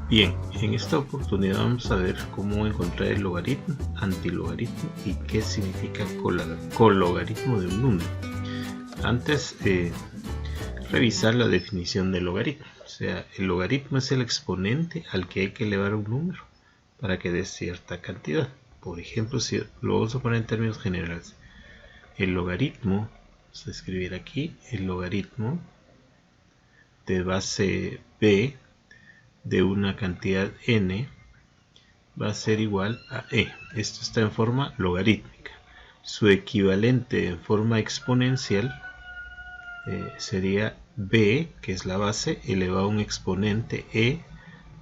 Bien, en esta oportunidad vamos a ver cómo encontrar el logaritmo, antilogaritmo y qué significa cologaritmo de un número. Antes, revisar la definición del logaritmo. O sea, el logaritmo es el exponente al que hay que elevar un número para que dé cierta cantidad. Por ejemplo, si lo vamos a poner en términos generales, el logaritmo, vamos a escribir aquí, el logaritmo de base b de una cantidad n va a ser igual a e. Esto está en forma logarítmica. Su equivalente en forma exponencial sería b, que es la base, elevado a un exponente e,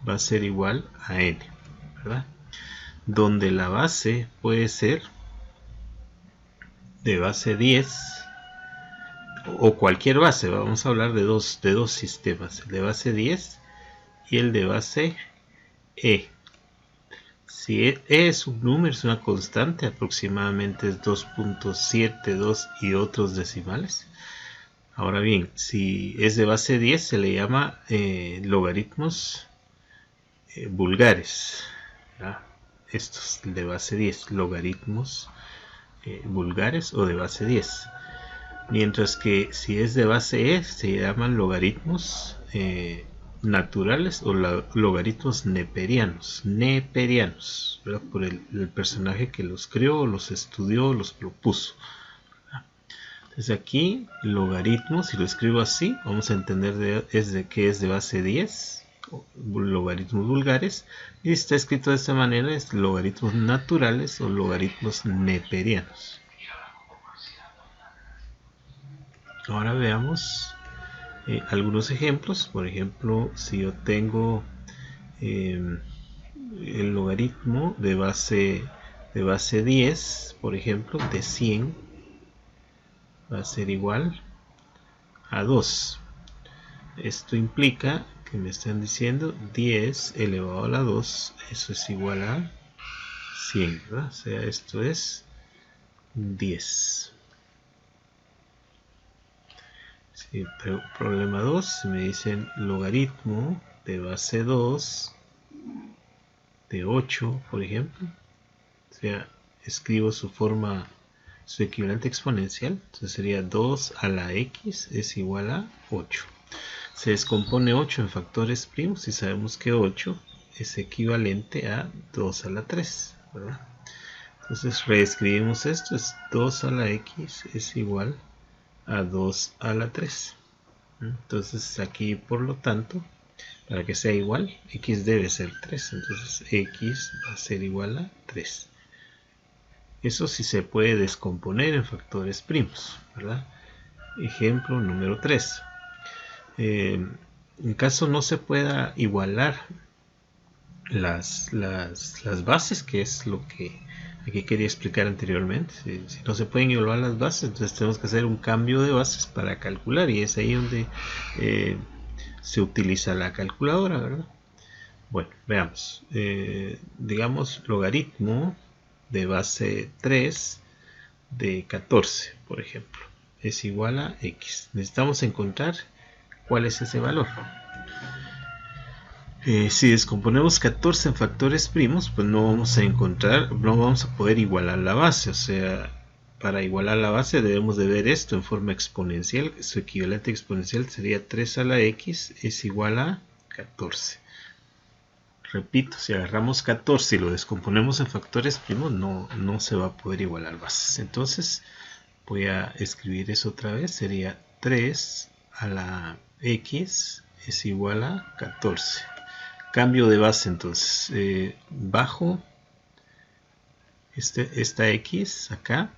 va a ser igual a n, ¿verdad? Donde la base puede ser de base 10 o cualquier base. Vamos a hablar de dos sistemas, el de base 10 y el de base e. Si e es un número, es una constante, aproximadamente es 2.72 y otros decimales. Ahora bien, si es de base 10 se le llama logaritmos vulgares. Estos de base 10, logaritmos vulgares o de base 10. Mientras que si es de base e se llaman logaritmos naturales o logaritmos neperianos, ¿verdad? Por el personaje que los creó, los estudió, los propuso. Entonces aquí logaritmo, si lo escribo así, vamos a entender que es de base 10, logaritmos vulgares, y está escrito de esta manera, es logaritmos naturales o logaritmos neperianos. Ahora veamos algunos ejemplos. Por ejemplo, si yo tengo el logaritmo de base 10, por ejemplo, de 100, va a ser igual a 2. Esto implica que me están diciendo 10 elevado a la 2, eso es igual a 100, ¿verdad? O sea, esto es 10. Sí, pero problema 2, me dicen logaritmo de base 2 de 8, por ejemplo. O sea, escribo su equivalente exponencial. Entonces sería 2 a la x es igual a 8. Se descompone 8 en factores primos y sabemos que 8 es equivalente a 2 a la 3, ¿verdad? Entonces reescribimos esto, es 2 a la x es igual a 2 a la 3. Entonces aquí, por lo tanto, para que sea igual, x debe ser 3. Entonces x va a ser igual a 3. Eso sí se puede descomponer en factores primos, ¿verdad? Ejemplo número 3. En caso no se pueda igualar las bases, que es lo que aquí quería explicar anteriormente. Si no se pueden igualar las bases, entonces tenemos que hacer un cambio de bases para calcular, y es ahí donde se utiliza la calculadora, ¿verdad? Bueno, veamos. Digamos logaritmo de base 3 de 14, por ejemplo, es igual a x. Necesitamos encontrar cuál es ese valor. Si descomponemos 14 en factores primos, pues no vamos a poder igualar la base. O sea, para igualar la base debemos de ver esto en forma exponencial. Su equivalente exponencial sería 3 a la x es igual a 14. Repito, si agarramos 14 y lo descomponemos en factores primos, no se va a poder igualar bases. Entonces voy a escribir eso otra vez. Sería 3 a la x es igual a 14. Cambio de base, entonces bajo esta x acá,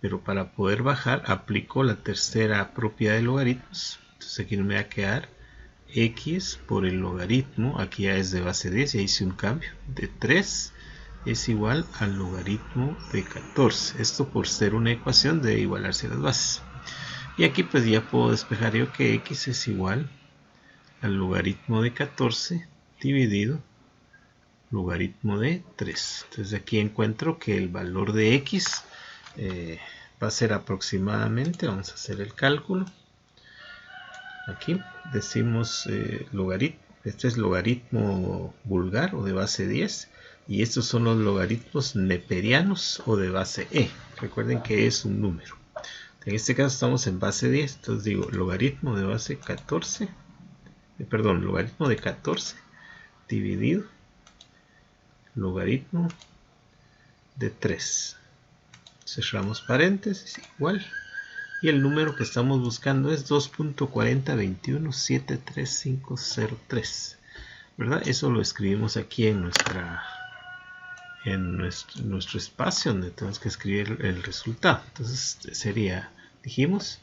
pero para poder bajar aplico la tercera propiedad de logaritmos. Entonces aquí no me va a quedar x por el logaritmo, aquí ya es de base 10, ya hice un cambio, de 3 es igual al logaritmo de 14. Esto por ser una ecuación debe igualarse a las bases. Y aquí pues ya puedo despejar yo que x es igual al logaritmo de 14 dividido logaritmo de 3. Entonces aquí encuentro que el valor de x va a ser aproximadamente, vamos a hacer el cálculo. Aquí decimos logaritmo, Este es logaritmo vulgar o de base 10. Y estos son los logaritmos neperianos o de base e. Recuerden que es un número. En este caso estamos en base 10. Entonces digo logaritmo de base 14. Perdón, logaritmo de 14 dividido logaritmo de 3. Cerramos paréntesis, igual. Y el número que estamos buscando es 2.4021733503. ¿Verdad? Eso lo escribimos aquí en nuestro espacio donde tenemos que escribir el resultado. Entonces sería, dijimos,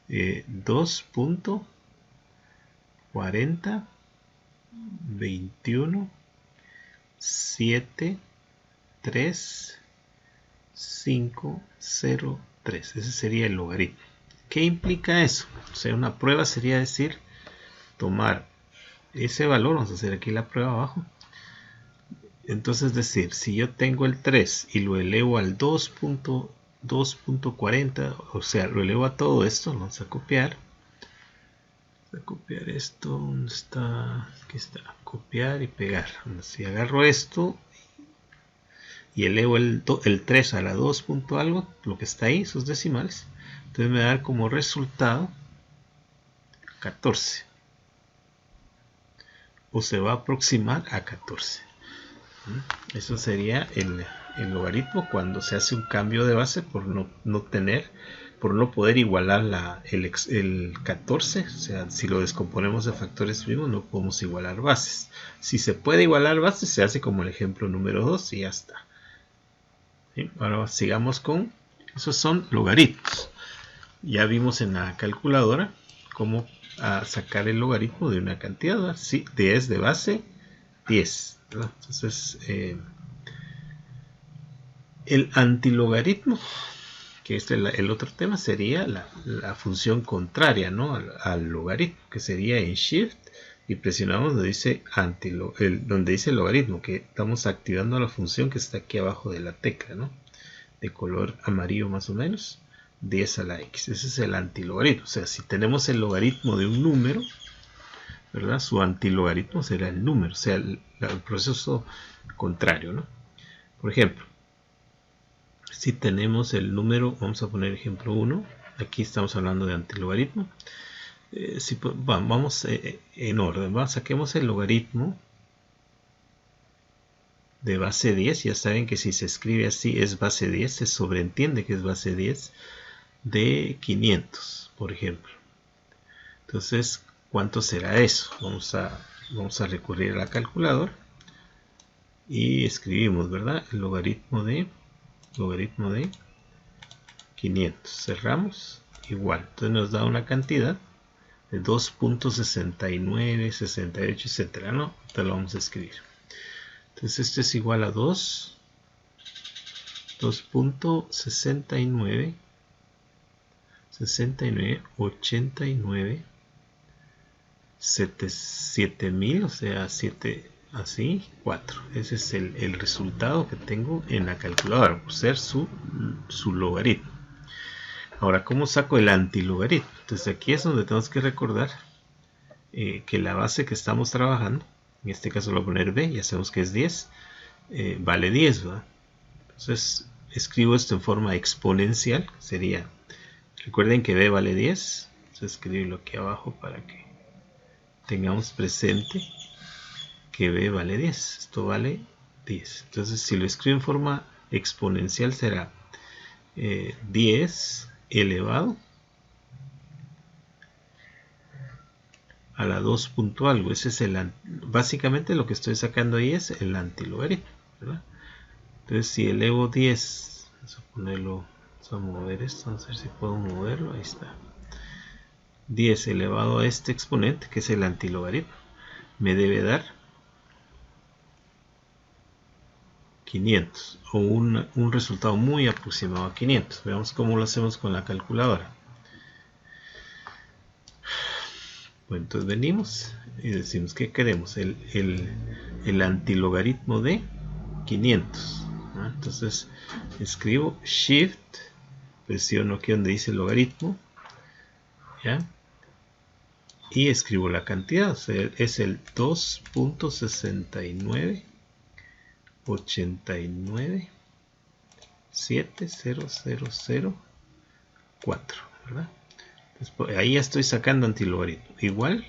2.4021733503. Ese sería el logaritmo. ¿Qué implica eso? O sea, una prueba sería decir, tomar ese valor, vamos a hacer aquí la prueba abajo. Entonces decir, si yo tengo el 3 y lo elevo al 2.40, o sea, lo elevo a todo esto, vamos a copiar. Vamos a copiar esto, ¿dónde está? Aquí está, copiar y pegar. Si agarro esto y elevo el 3 a la 2. Algo, lo que está ahí, sus decimales, entonces me va a dar como resultado 14. O se va a aproximar a 14. Eso sería el logaritmo cuando se hace un cambio de base por no poder igualar el 14. O sea, si lo descomponemos de factores primos no podemos igualar bases. Si se puede igualar bases, se hace como el ejemplo número 2 y ya está. ¿Sí? Ahora sigamos con, esos son logaritmos. Ya vimos en la calculadora cómo sacar el logaritmo de una cantidad, ¿verdad? Sí, 10 de base 10. ¿verdad? Entonces, el antilogaritmo, que es el otro tema, sería la función contraria, ¿no? al logaritmo, que sería en Shift, y presionamos donde dice donde dice logaritmo, que estamos activando la función que está aquí abajo de la tecla, ¿no? De color amarillo más o menos, 10 a la x. Ese es el antilogaritmo. O sea, si tenemos el logaritmo de un número, ¿verdad? Su antilogaritmo será el número, o sea, el proceso contrario, ¿no? Por ejemplo, si tenemos el número, vamos a poner ejemplo 1, aquí estamos hablando de antilogaritmo. Vamos en orden, saquemos el logaritmo de base 10, ya saben que si se escribe así es base 10, se sobreentiende que es base 10 de 500, por ejemplo. Entonces, ¿cuánto será eso? Vamos a recurrir a la calculadora y escribimos, ¿verdad? El logaritmo de 500. Cerramos, igual. Entonces nos da una cantidad de 2.69, 68, etcétera, ¿no? Ahorita lo vamos a escribir. Entonces esto es igual a 2.69, 89, 7000, o sea, 7, así, 4. Ese es el resultado que tengo en la calculadora, por ser su logaritmo. Ahora, ¿cómo saco el antilogaritmo? Entonces aquí es donde tenemos que recordar que la base que estamos trabajando, en este caso lo voy a poner b, ya sabemos que es 10, vale 10, ¿verdad? Entonces escribo esto en forma exponencial, sería, recuerden que b vale 10, vamos a escribirlo aquí abajo para que tengamos presente que b vale 10, esto vale 10. Entonces si lo escribo en forma exponencial será 10 elevado a la 2 punto algo. Ese es básicamente lo que estoy sacando ahí es el antilogaritmo, ¿verdad? Entonces si elevo 10, vamos a ponerlo, vamos a mover esto, vamos a ver si puedo moverlo, ahí está. 10 elevado a este exponente, que es el antilogaritmo, me debe dar 500, o un resultado muy aproximado a 500. Veamos cómo lo hacemos con la calculadora. Bueno, entonces venimos y decimos que queremos el antilogaritmo de 500, ¿no? Entonces escribo Shift, presiono aquí donde dice logaritmo, ¿ya? y escribo la cantidad. O sea, es el 2.69897004, ¿verdad? Entonces, ahí ya estoy sacando antilogaritmo. Igual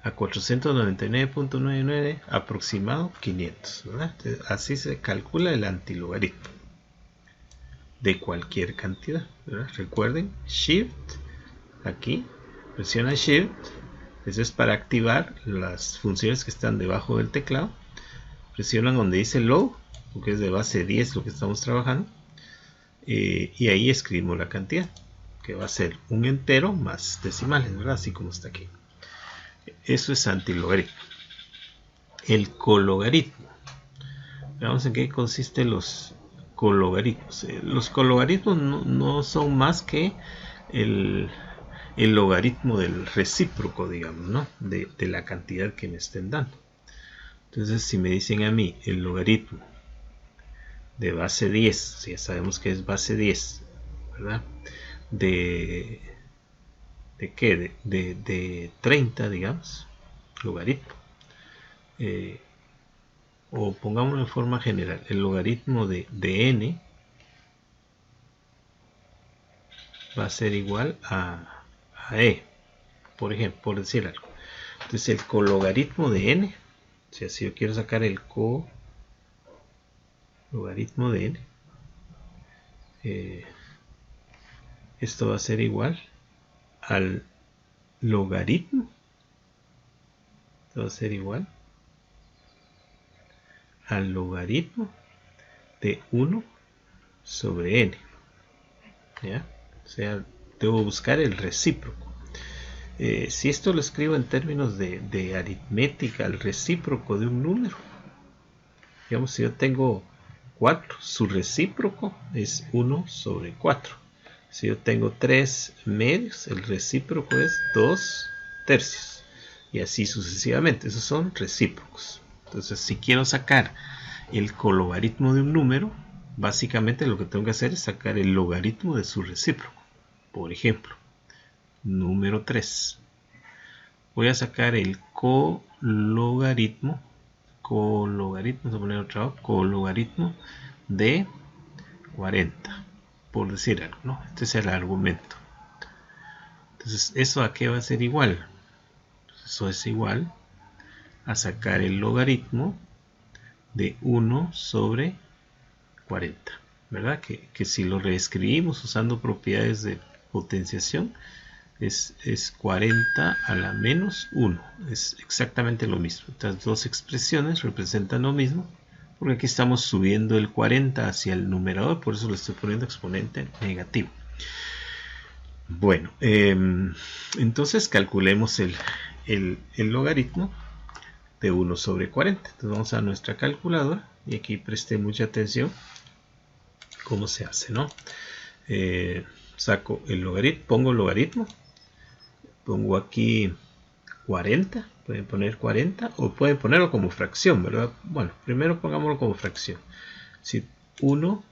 a 499.99 aproximado 500, ¿verdad? Entonces, así se calcula el antilogaritmo de cualquier cantidad, ¿verdad? Recuerden, Shift, aquí, presiona Shift, eso es para activar las funciones que están debajo del teclado. Presionan donde dice Low, porque es de base 10 lo que estamos trabajando, y ahí escribimos la cantidad, que va a ser un entero más decimales, ¿verdad? Así como está aquí. Eso es antilogaritmo. El cologaritmo. Veamos en qué consisten los cologaritmos. Los cologaritmos no son más que el logaritmo del recíproco, digamos, ¿no? De la cantidad que me estén dando. Entonces, si me dicen a mí el logaritmo de base 10, ya sabemos que es base 10, ¿verdad? ¿De qué? De 30, digamos, logaritmo. O pongámoslo en forma general, el logaritmo de n va a ser igual a e, por ejemplo, por decir algo. Entonces el cologaritmo de n, o sea, si yo quiero sacar el cologaritmo de n, esto va a ser igual al logaritmo, esto va a ser igual al logaritmo de 1 sobre n, ¿ya? O sea, debo buscar el recíproco. Si esto lo escribo en términos de aritmética, el recíproco de un número, digamos, si yo tengo 4, su recíproco es 1 sobre 4. Si yo tengo 3 medios, el recíproco es 2 tercios. Y así sucesivamente. Esos son recíprocos. Entonces, si quiero sacar el cologaritmo de un número, básicamente lo que tengo que hacer es sacar el logaritmo de su recíproco. Por ejemplo, número 3. Voy a sacar el cologaritmo. Vamos a poner otra vez, cologaritmo de 40, por decir algo, ¿no? Este es el argumento. Entonces, ¿eso a qué va a ser igual? Eso es igual a sacar el logaritmo de 1 sobre 40, ¿verdad? Que si lo reescribimos usando propiedades de potenciación, es 40 a la menos 1. Es exactamente lo mismo. Estas dos expresiones representan lo mismo, porque aquí estamos subiendo el 40 hacia el numerador, por eso le estoy poniendo exponente negativo. Bueno, entonces calculemos el logaritmo de 1 sobre 40. Entonces vamos a nuestra calculadora y aquí preste mucha atención cómo se hace, ¿no? Saco el logaritmo, pongo logaritmo, pongo aquí 40, pueden poner 40 o pueden ponerlo como fracción, ¿verdad? Bueno, primero pongámoslo como fracción. Si 1,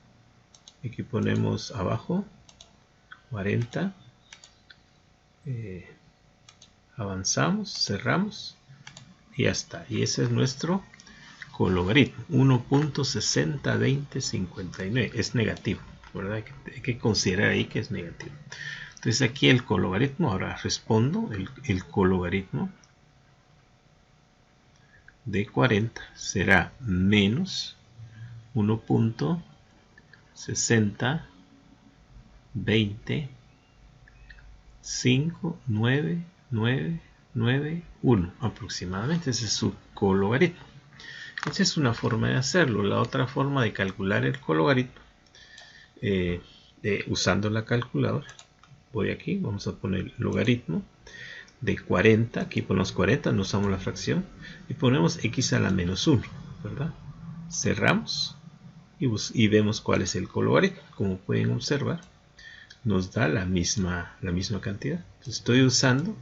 aquí ponemos abajo 40, avanzamos, cerramos y ya está. Y ese es nuestro cologaritmo, 1.602059, es negativo, ¿verdad? Hay que considerar ahí que es negativo. Entonces aquí el cologaritmo, ahora respondo, el cologaritmo de 40 será menos 1.60205991 aproximadamente. Ese es su cologaritmo. Esa es una forma de hacerlo. La otra forma de calcular el cologaritmo, usando la calculadora, voy aquí, vamos a poner logaritmo de 40, aquí ponemos 40, no usamos la fracción, y ponemos x a la menos 1, ¿verdad? Cerramos y vemos cuál es el cologaritmo. Como pueden observar, nos da la misma cantidad. Entonces, estoy usando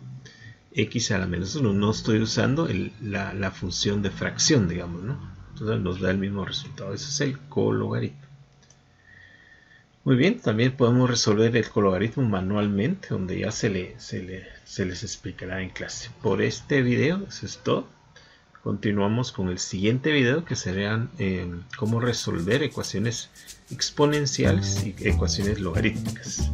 x a la menos 1, no estoy usando la función de fracción, digamos, ¿no? Entonces nos da el mismo resultado. Ese es el cologaritmo. Muy bien, también podemos resolver el cologaritmo manualmente, donde ya se les explicará en clase. Por este video, eso es todo. Continuamos con el siguiente video, que serían cómo resolver ecuaciones exponenciales y ecuaciones logarítmicas.